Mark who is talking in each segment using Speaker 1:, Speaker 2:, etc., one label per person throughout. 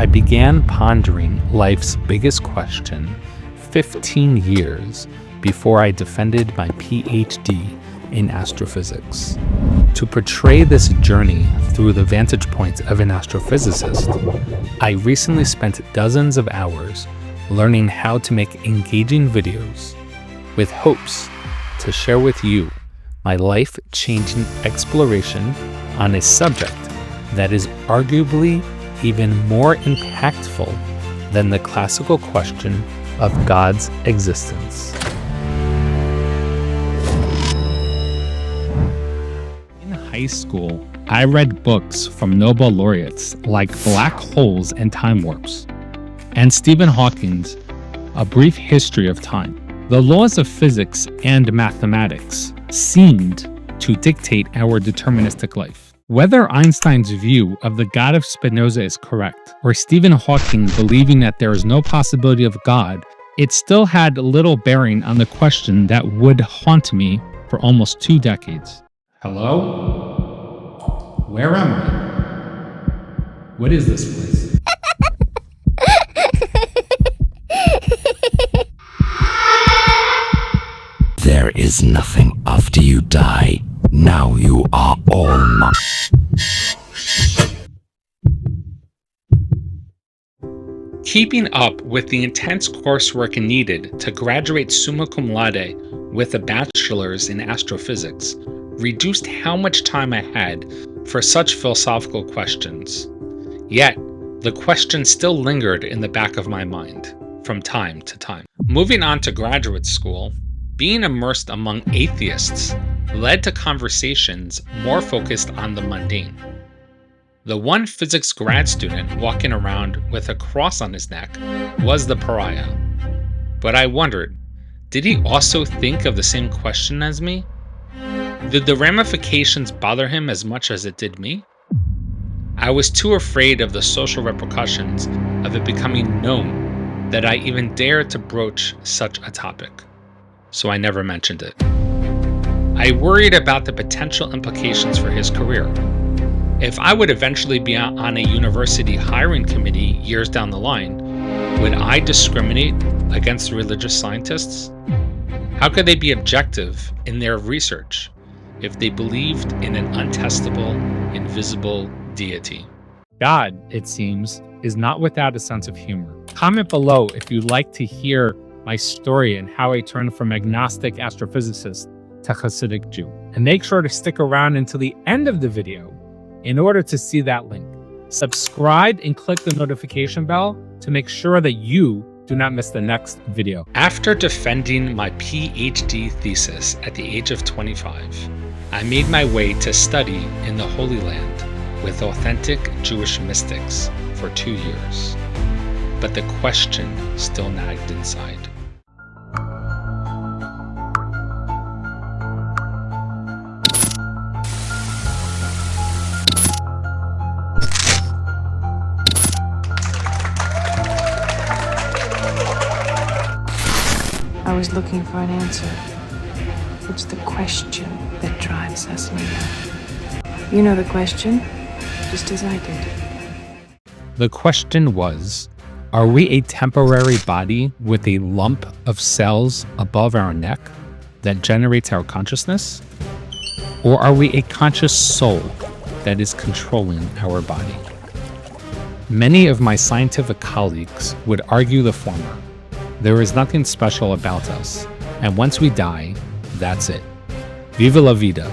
Speaker 1: I began pondering life's biggest question 15 years before I defended my PhD in astrophysics. To portray this journey through the vantage point of an astrophysicist, I recently spent dozens of hours learning how to make engaging videos with hopes to share with you my life-changing exploration on a subject that is arguably even more impactful than the classical question of God's existence. In high school, I read books from Nobel Laureates like Black Holes and Time Warps, and Stephen Hawking's A Brief History of Time. The laws of physics and mathematics seemed to dictate our deterministic life. Whether Einstein's view of the God of Spinoza is correct, or Stephen Hawking believing that there is no possibility of God, it still had little bearing on the question that would haunt me for almost 2 decades. Hello? Where am I? What is this place?
Speaker 2: There is nothing after you die. Now you are all mine.
Speaker 1: Keeping up with the intense coursework needed to graduate summa cum laude with a bachelor's in astrophysics reduced how much time I had for such philosophical questions. Yet, the question still lingered in the back of my mind from time to time. Moving on to graduate school, being immersed among atheists led to conversations more focused on the mundane. The one physics grad student walking around with a cross on his neck was the pariah. But I wondered, did he also think of the same question as me? Did the ramifications bother him as much as it did me? I was too afraid of the social repercussions of it becoming known that I even dared to broach such a topic. So I never mentioned it. I worried about the potential implications for his career. If I would eventually be on a university hiring committee years down the line, would I discriminate against religious scientists? How could they be objective in their research if they believed in an untestable, invisible deity? God, it seems, is not without a sense of humor. Comment below if you'd like to hear my story and how I turned from agnostic astrophysicist to Hasidic Jew. And make sure to stick around until the end of the video in order to see that link. Subscribe and click the notification bell to make sure that you do not miss the next video. After defending my PhD thesis at the age of 25, I made my way to study in the Holy Land with authentic Jewish mystics for 2 years. But the question still nagged inside.
Speaker 3: I was looking for an answer. It's the question that drives us, Nina. You know the question, just as I did.
Speaker 1: The question was, are we a temporary body with a lump of cells above our neck that generates our consciousness? Or are we a conscious soul that is controlling our body? Many of my scientific colleagues would argue the former. There is nothing special about us, and once we die, that's it. Viva la vida.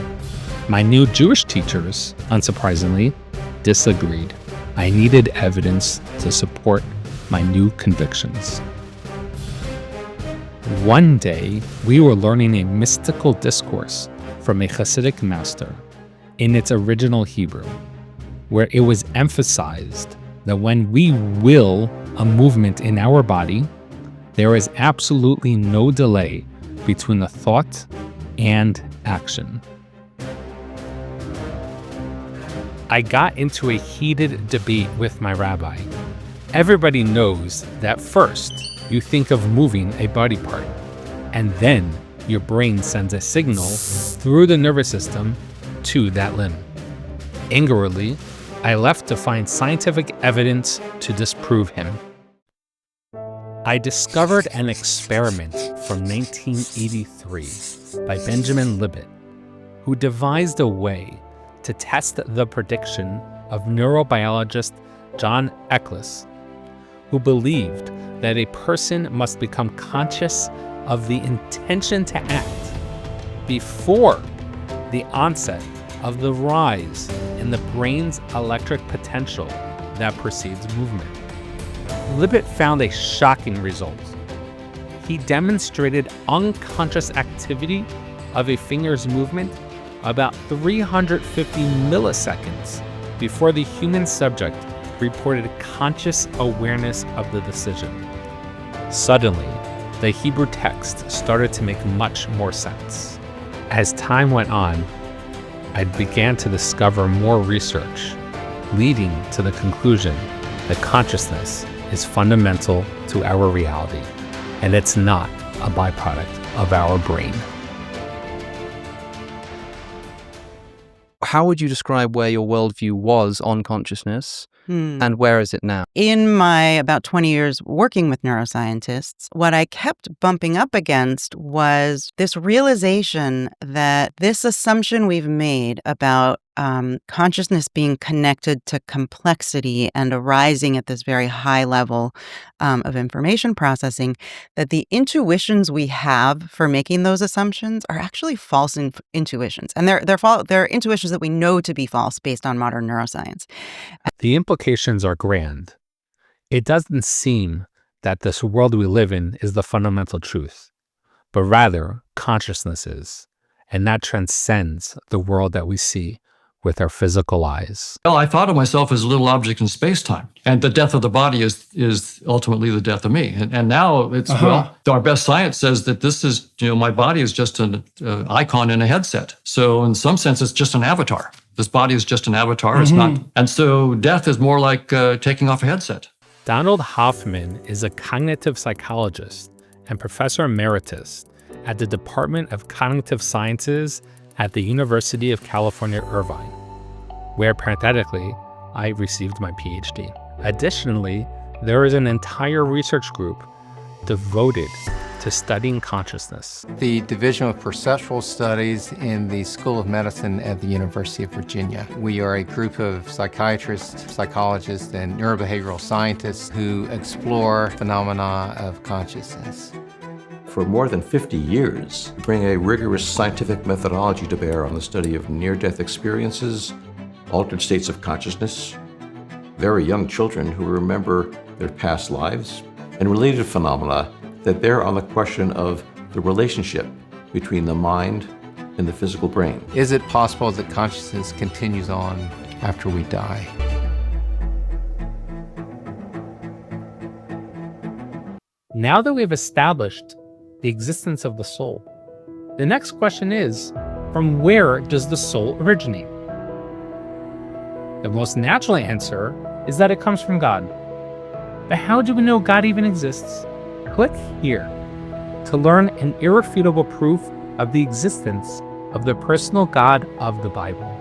Speaker 1: My new Jewish teachers, unsurprisingly, disagreed. I needed evidence to support my new convictions. One day, we were learning a mystical discourse from a Hasidic master in its original Hebrew, where it was emphasized that when we will a movement in our body, there is absolutely no delay between the thought and action. I got into a heated debate with my rabbi. Everybody knows that first you think of moving a body part, and then your brain sends a signal through the nervous system to that limb. Angrily, I left to find scientific evidence to disprove him. I discovered an experiment from 1983 by Benjamin Libet, who devised a way to test the prediction of neurobiologist John Eccles, who believed that a person must become conscious of the intention to act before the onset of the rise in the brain's electric potential that precedes movement. Libet found a shocking result. He demonstrated unconscious activity of a finger's movement about 350 milliseconds before the human subject reported conscious awareness of the decision. Suddenly, the Hebrew text started to make much more sense. As time went on, I began to discover more research, leading to the conclusion that consciousness is fundamental to our reality, and it's not a byproduct of our brain.
Speaker 4: How would you describe where your worldview was on consciousness, and where is it now?
Speaker 5: In my about 20 years working with neuroscientists, what I kept bumping up against was this realization that this assumption we've made about consciousness being connected to complexity and arising at this very high level of information processing, that the intuitions we have for making those assumptions are actually false intuitions. And they're intuitions that we know to be false based on modern neuroscience.
Speaker 1: The implications are grand. It doesn't seem that this world we live in is the fundamental truth, but rather consciousness is, and that transcends the world that we see with our physical eyes.
Speaker 6: Well, I thought of myself as a little object in space-time, and the death of the body is ultimately the death of me. And now it's, well, our best science says that this is, my body is just an icon in a headset. So in some sense, it's just an avatar. This body is just an avatar. It's not. And so death is more like taking off a headset.
Speaker 1: Donald Hoffman is a cognitive psychologist and professor emeritus at the Department of Cognitive Sciences at the University of California, Irvine, where parenthetically, I received my PhD. Additionally, there is an entire research group devoted to studying consciousness.
Speaker 7: The Division of Perceptual Studies in the School of Medicine at the University of Virginia. We are a group of psychiatrists, psychologists, and neurobehavioral scientists who explore phenomena of consciousness.
Speaker 8: For more than 50 years, we bring a rigorous scientific methodology to bear on the study of near-death experiences, altered states of consciousness, very young children who remember their past lives, and related phenomena that bear on the question of the relationship between the mind and the physical brain.
Speaker 7: Is it possible that consciousness continues on after we die?
Speaker 1: Now that we've established the existence of the soul, the next question is, from where does the soul originate? The most natural answer is that it comes from God. But how do we know God even exists? Click here to learn an irrefutable proof of the existence of the personal God of the Bible.